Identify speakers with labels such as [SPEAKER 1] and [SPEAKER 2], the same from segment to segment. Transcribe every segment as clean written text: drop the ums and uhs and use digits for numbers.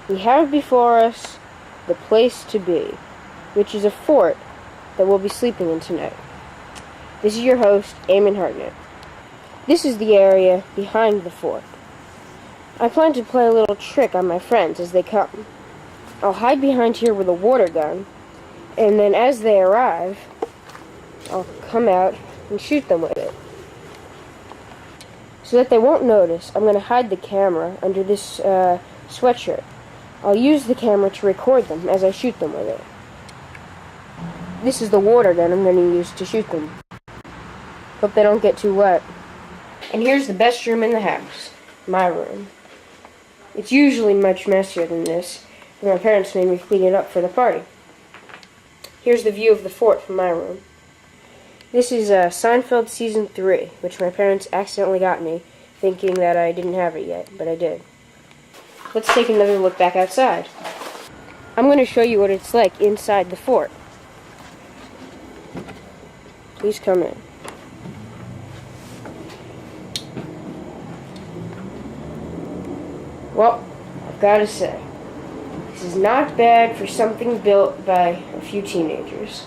[SPEAKER 1] We have before us the place to be, which is a fort that we'll be sleeping in tonight. This is your host, Eamon Hartnett. This is the area behind the fort. I plan to play a little trick on my friends as they come. I'll hide behind here with a water gun, and then as they arrive, I'll come out and shoot them with it. So that they won't notice, I'm going to hide the camera under this sweatshirt. I'll use the camera to record them as I shoot them with it. This is the water gun I'm going to use to shoot them. Hope they don't get too wet. And here's the best room in the house, my room. It's usually much messier than this, but my parents made me clean it up for the party. Here's the view of the fort from my room. This is Seinfeld Season 3, which my parents accidentally got me, thinking that I didn't have it yet, but I did. Let's take another look back outside. I'm going to show you what it's like inside the fort. Please come in. Well, I've got to say, this is not bad for something built by a few teenagers.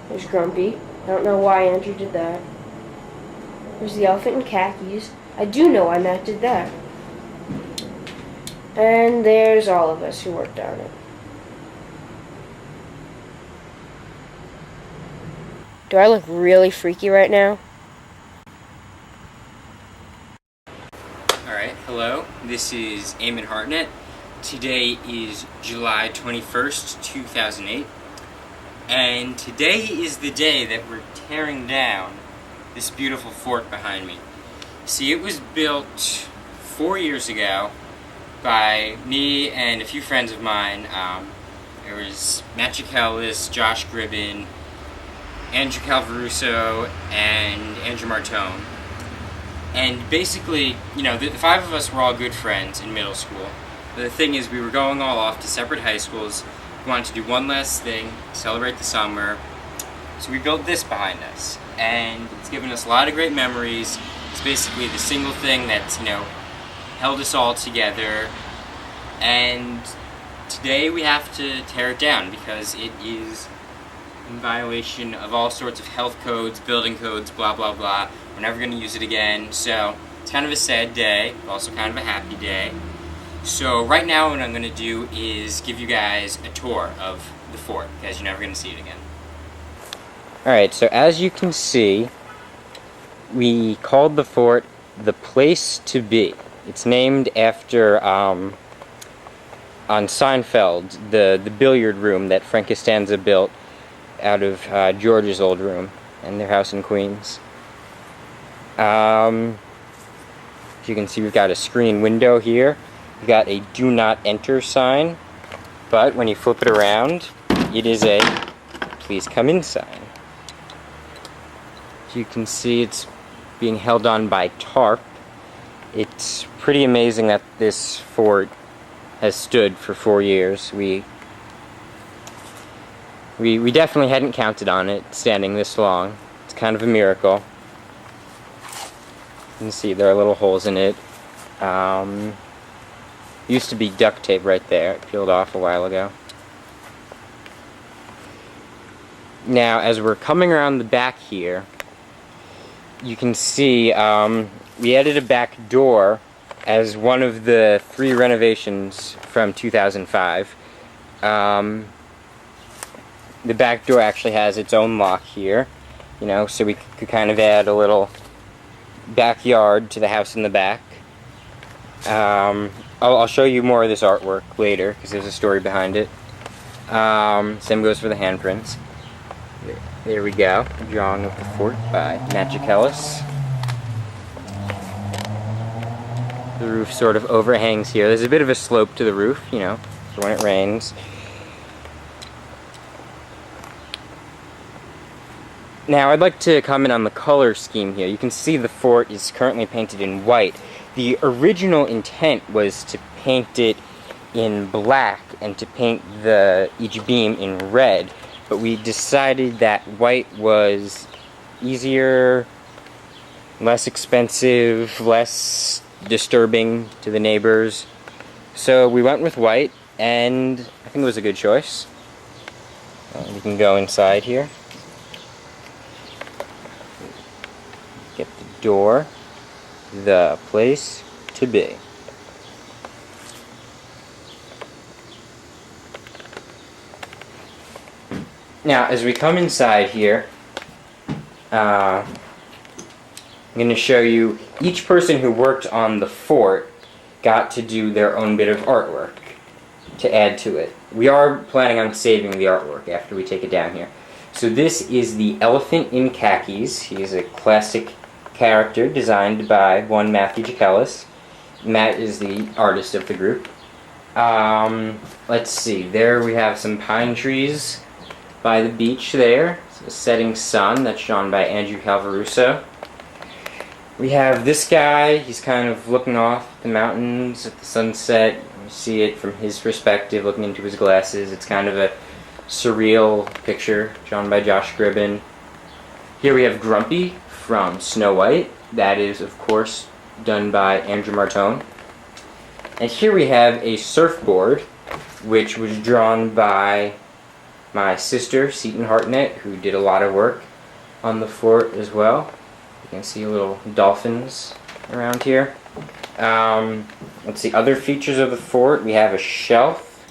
[SPEAKER 1] There's Grumpy. I don't know why Andrew did that. There's the elephant in khakis. I do know why Matt did that. And there's all of us who worked on it. Do I look really freaky right now?
[SPEAKER 2] Alright, hello. This is Eamon Hartnett. Today is July 21st, 2008. And today is the day that we're tearing down this beautiful fort behind me. See, it was built 4 years ago by me and a few friends of mine. There was Matt Jackelis, Josh Gribben, Andrew Calvaruso, and Andrew Martone. And basically, you know, the five of us were all good friends in middle school. But the thing is, we were going all off to separate high schools. We wanted to do one last thing, celebrate the summer. So we built this behind us. And it's given us a lot of great memories. It's basically the single thing that's, you know, held us all together. And today we have to tear it down because it is in violation of all sorts of health codes, building codes, blah, blah, blah. We're never going to use it again. So it's kind of a sad day, but also kind of a happy day. So right now what I'm going to do is give you guys a tour of the fort, because you're never going to see it again. Alright, so as you can see, we called the fort the Place to Be. It's named after, on Seinfeld, the billiard room that Frank Costanza built out of George's old room and their house in Queens. As you can see, we've got a screen window here. We've got a do not enter sign, but when you flip it around, it is a please come in sign. As you can see, it's being held on by tarp. It's pretty amazing that this fort has stood for 4 years. We definitely hadn't counted on it standing this long. It's kind of a miracle. You can see there are little holes in it. Used to be duct tape right there. It peeled off a while ago. Now, as we're coming around the back here, you can see we added a back door as one of the 3 renovations from 2005. The back door actually has its own lock here, you know, so we could kind of add a little backyard to the house in the back. I'll show you more of this artwork later, because there's a story behind it. Same goes for the handprints. There we go, a drawing of the fort by Matt Jackelis. The roof sort of overhangs here. There's a bit of a slope to the roof, you know, for when it rains. Now, I'd like to comment on the color scheme here. You can see the fort is currently painted in white. The original intent was to paint it in black and to paint each beam in red, but we decided that white was easier, less expensive, less disturbing to the neighbors. So we went with white, and I think it was a good choice. We can go inside here. Get the door. The place to be. Now, as we come inside here, I'm going to show you each person who worked on the fort got to do their own bit of artwork to add to it. We are planning on saving the artwork after we take it down here. So this is the elephant in khakis. He is a classic character designed by one Matthew Jackellis. Matt is the artist of the group. Let's see, there we have some pine trees by the beach there. It's a setting sun that's drawn by Andrew Calvaruso. We have this guy, he's kind of looking off the mountains at the sunset. You see it from his perspective, looking into his glasses. It's kind of a surreal picture drawn by Josh Gribben. Here we have Grumpy from Snow White. That is, of course, done by Andrew Martone. And here we have a surfboard, which was drawn by my sister, Seton Hartnett, who did a lot of work on the fort as well. You can see little dolphins around here. Let's see, other features of the fort. We have a shelf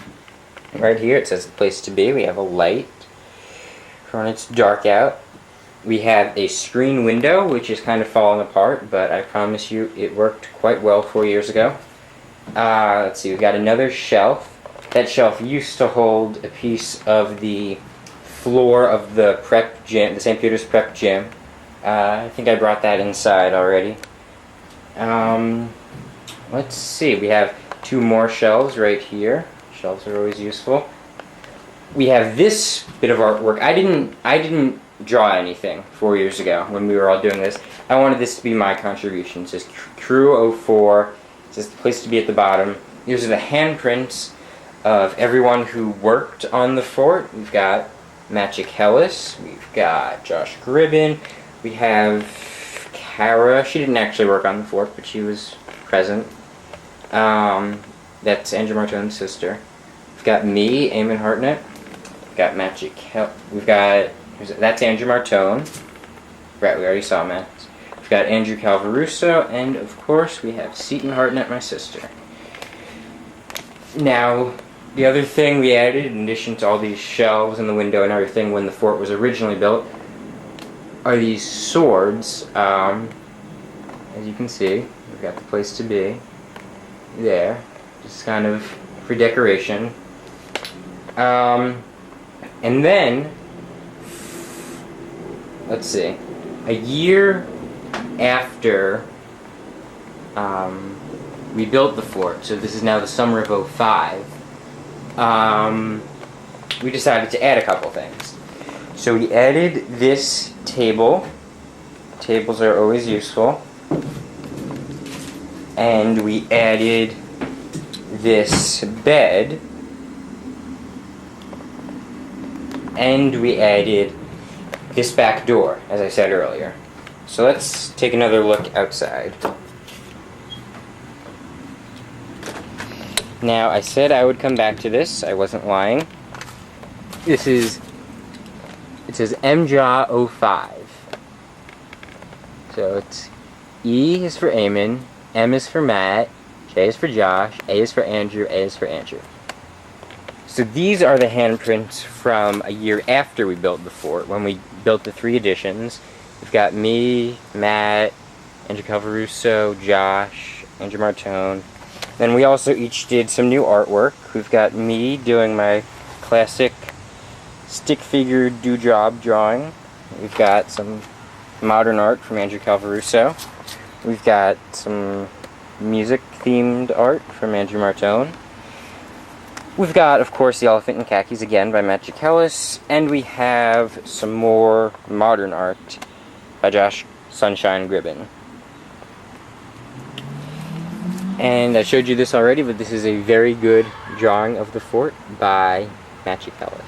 [SPEAKER 2] right here. It says the place to be. We have a light when it's dark out. We have a screen window, which is kind of falling apart, but I promise you it worked quite well 4 years ago. Let's see, we've got another shelf. That shelf used to hold a piece of the floor of the prep gym, the St. Peter's prep gym. I think I brought that inside already. Let's see, we have two more shelves right here. Shelves are always useful. We have this bit of artwork. I didn't draw anything 4 years ago when we were all doing this. I wanted this to be my contribution. It says Crew 04. It says the place to be at the bottom. These are the handprints of everyone who worked on the fort. We've got Matt Jackellis. We've got Josh Gribben. We have Kara. She didn't actually work on the fort, but she was present. That's Andrew Martone's sister. We've got me, Eamon Hartnett. We've got Matt Jackellis. We've got... That's Andrew Martone. Right, we already saw Matt. We've got Andrew Calvaruso, and of course we have Seton Hartnett, my sister. Now, the other thing we added, in addition to all these shelves and the window and everything when the fort was originally built, are these swords. As you can see, we've got the place to be there, just kind of for decoration. And then, let's see, a year after we built the fort, so this is now the summer of 05, we decided to add a couple things. So we added this table. Tables are always useful. And we added this bed. And we added this back door, as I said earlier. So let's take another look outside. Now, I said I would come back to this. I wasn't lying. It says MJA 05. So it's E is for Eamon, M is for Matt, J is for Josh, A is for Andrew, A is for Andrew. So these are the handprints from a year after we built the fort, when we built the 3 additions. We've got me, Matt, Andrew Calvaruso, Josh, Andrew Martone. Then we also each did some new artwork. We've got me doing my classic stick figure dewdrop drawing. We've got some modern art from Andrew Calvaruso. We've got some music-themed art from Andrew Martone. We've got, of course, The Elephant in Khakis again by Matt Jackellis. And we have some more modern art by Josh Sunshine Gribben. And I showed you this already, but this is a very good drawing of the fort by Matt Jackellis.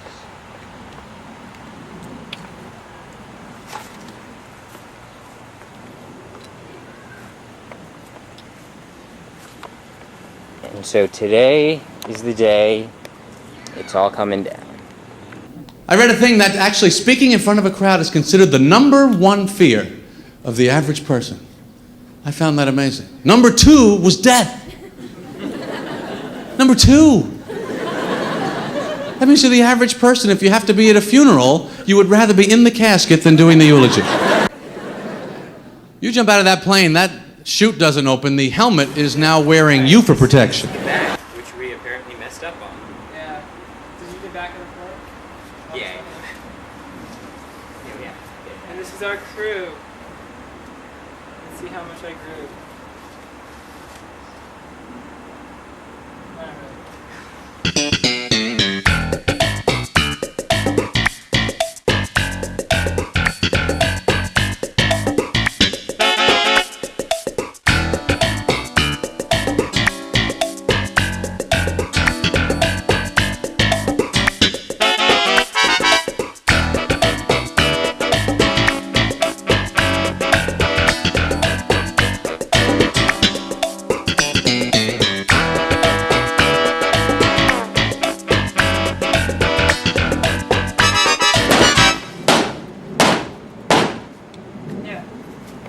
[SPEAKER 2] And so today is the day it's all coming down.
[SPEAKER 3] I read a thing that actually speaking in front of a crowd is considered the #1 fear of the average person. I found that amazing. Number 2 was death. Number 2. That means to the average person, if you have to be at a funeral, you would rather be in the casket than doing the eulogy. You jump out of that plane, that chute doesn't open, the helmet is now wearing you for protection.
[SPEAKER 2] Which we apparently messed up on.
[SPEAKER 4] Yeah. Did you get back on the floor?
[SPEAKER 2] Yeah. Yeah.
[SPEAKER 4] And this is our crew. Let's see how much I grew. Alright.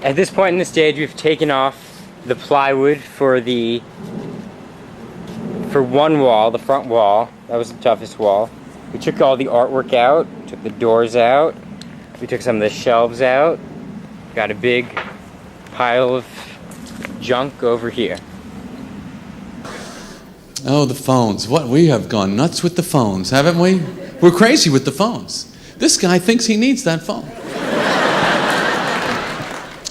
[SPEAKER 2] At this point in the stage, we've taken off the plywood for one wall, the front wall. That was the toughest wall. We took all the artwork out, took the doors out, we took some of the shelves out, got a big pile of junk over here.
[SPEAKER 3] Oh, the phones. What, we have gone nuts with the phones, haven't we? We're crazy with the phones. This guy thinks he needs that phone.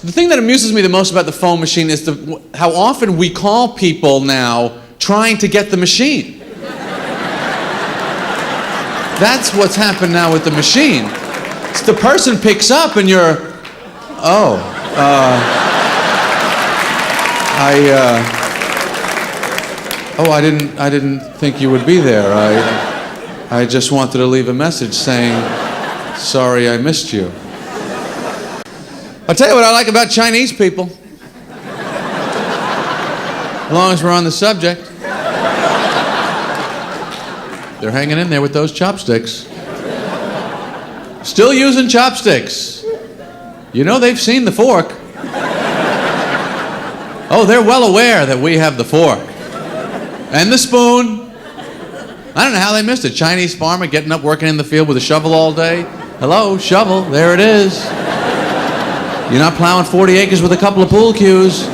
[SPEAKER 3] The thing that amuses me the most about the phone machine is how often we call people now trying to get the machine. That's what's happened now with the machine. It's the person picks up and you're, I didn't think you would be there. I just wanted to leave a message saying, sorry I missed you. I'll tell you what I like about Chinese people. As long as we're on the subject. They're hanging in there with those chopsticks. Still using chopsticks. You know they've seen the fork. Oh, they're well aware that we have the fork. And the spoon. I don't know how they missed it. Chinese farmer getting up working in the field with a shovel all day. Hello, shovel, there it is. You're not plowing 40 acres with a couple of pool cues.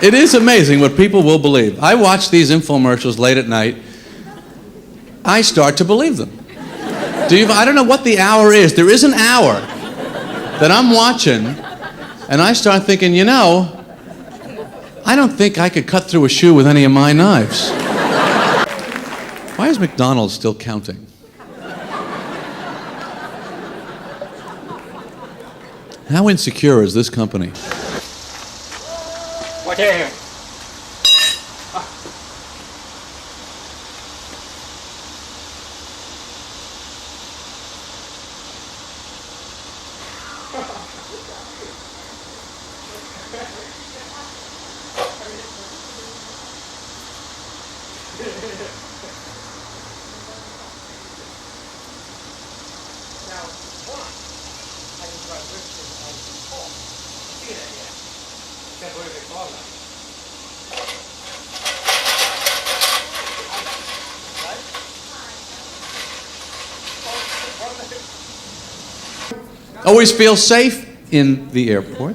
[SPEAKER 3] It is amazing what people will believe. I watch these infomercials late at night. I start to believe them. I don't know what the hour is. There is an hour that I'm watching and I start thinking, you know, I don't think I could cut through a shoe with any of my knives. Why is McDonald's still counting? How insecure is this company?
[SPEAKER 2] Watch out here.
[SPEAKER 3] Always feel safe in the airport,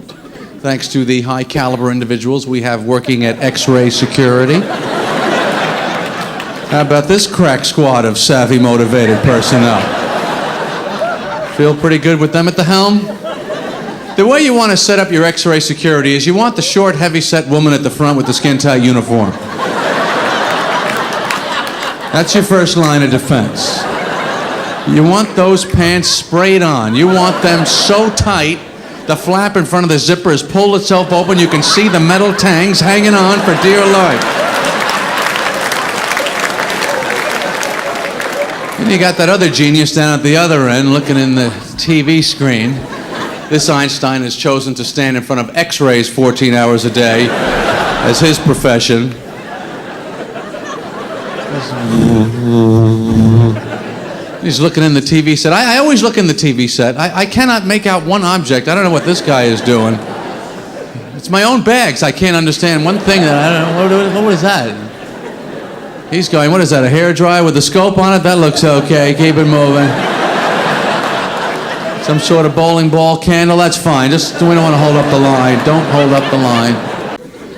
[SPEAKER 3] thanks to the high caliber individuals we have working at X-Ray Security. How about this crack squad of savvy, motivated personnel? Feel pretty good with them at the helm? The way you want to set up your X-Ray Security is you want the short, heavy-set woman at the front with the skin-tight uniform. That's your first line of defense. You want those pants sprayed on. You want them so tight, the flap in front of the zipper has pulled itself open. You can see the metal tangs hanging on for dear life. And you got that other genius down at the other end looking in the TV screen. This Einstein has chosen to stand in front of X-rays 14 hours a day as his profession. He's looking in the TV set. I always look in the TV set. I cannot make out one object. I don't know what this guy is doing. It's my own bags. I can't understand one thing that I don't know. What is that? He's going, what is that, a hairdryer with a scope on it? That looks okay. Keep it moving. Some sort of bowling ball candle, that's fine. Just, we don't want to hold up the line. Don't hold up the line.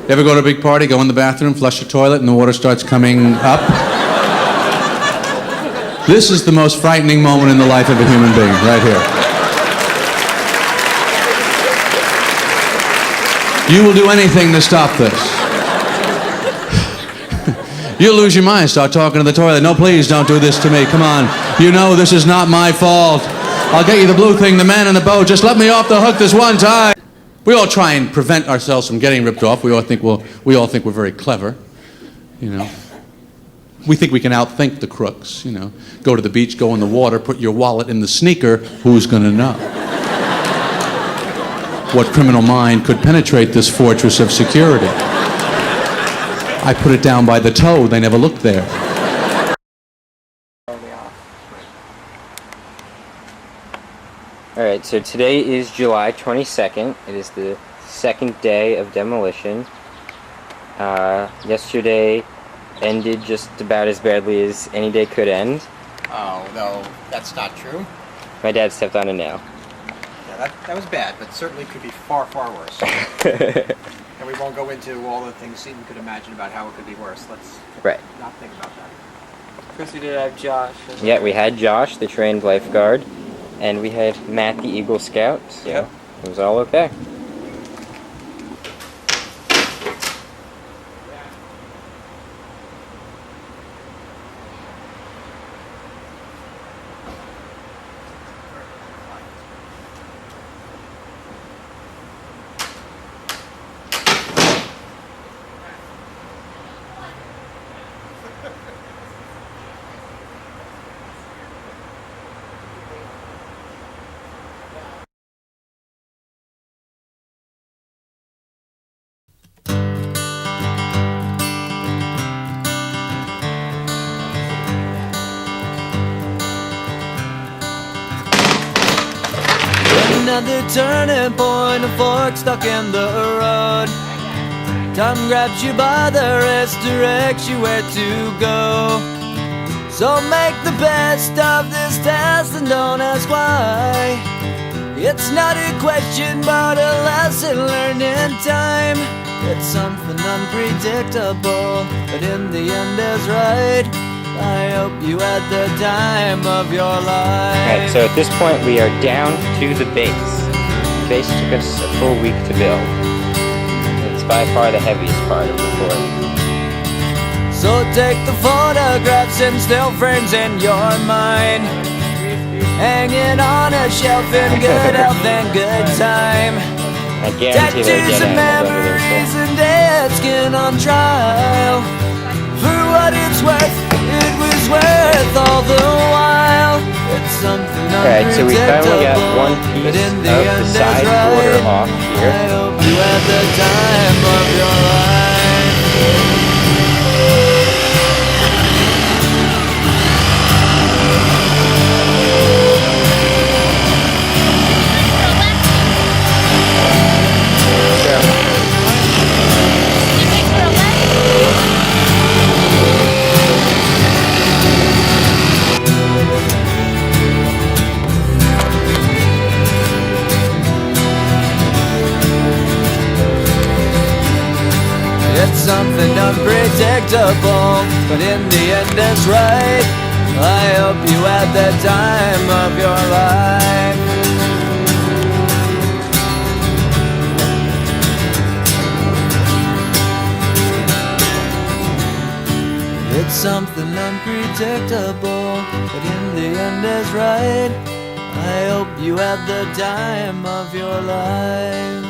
[SPEAKER 3] You ever go to a big party, go in the bathroom, flush the toilet, and the water starts coming up? This is the most frightening moment in the life of a human being, right here. You will do anything to stop this. You'll lose your mind, start talking to the toilet. No, please don't do this to me. Come on. You know this is not my fault. I'll get you the blue thing, the man in the boat. Just let me off the hook this one time. We all try and prevent ourselves from getting ripped off. We all think we're very clever, you know. We think we can outthink the crooks, you know. Go to the beach, go in the water, put your wallet in the sneaker. Who's going to know? What criminal mind could penetrate this fortress of security? I put it down by the toe. They never looked there.
[SPEAKER 2] Alright, so today is July 22nd. It is the second day of demolition. Yesterday ended just about as badly as any day could end.
[SPEAKER 5] Oh, no, that's not true.
[SPEAKER 2] My dad stepped on a nail.
[SPEAKER 5] Yeah, that was bad, but certainly could be far, far worse. And we won't go into all the things Seton could imagine about how it could be worse. Let's not think about that.
[SPEAKER 4] Chris, we did have Josh.
[SPEAKER 2] Yeah, we had Josh, the trained lifeguard, and we had Matt, the Eagle Scout, so
[SPEAKER 5] Yep.
[SPEAKER 2] it was all okay.
[SPEAKER 6] Another turning point, a fork stuck in the road. Time grabs you by the wrist, directs you where to go. So make the best of this test and don't ask why. It's not a question but a lesson learned in time. It's something unpredictable, but in the end is right. I hope you had the time of your life.
[SPEAKER 2] Alright, so at this point we are down to the base. The base took us a full week to build. It's by far the heaviest part of the fort.
[SPEAKER 6] So take the photographs and still frames in your mind, hanging on a shelf in good health and good time.
[SPEAKER 2] I guarantee they're
[SPEAKER 6] Tattoos
[SPEAKER 2] dead
[SPEAKER 6] and
[SPEAKER 2] animals under there
[SPEAKER 6] memories
[SPEAKER 2] still.
[SPEAKER 6] and dead skin on trial. For what it's worth, it was worth all the while. It's something
[SPEAKER 2] Alright, so we finally got one
[SPEAKER 6] unpredictable,
[SPEAKER 2] piece
[SPEAKER 6] but in
[SPEAKER 2] of
[SPEAKER 6] the
[SPEAKER 2] the
[SPEAKER 6] end
[SPEAKER 2] side
[SPEAKER 6] is
[SPEAKER 2] border
[SPEAKER 6] right.
[SPEAKER 2] off
[SPEAKER 6] I
[SPEAKER 2] here.
[SPEAKER 6] hope you had the time of your life. It's something unpredictable, but in the end it's right. I hope you had the time of your life. It's something unpredictable, but in the end is right. I hope you had the time of your life.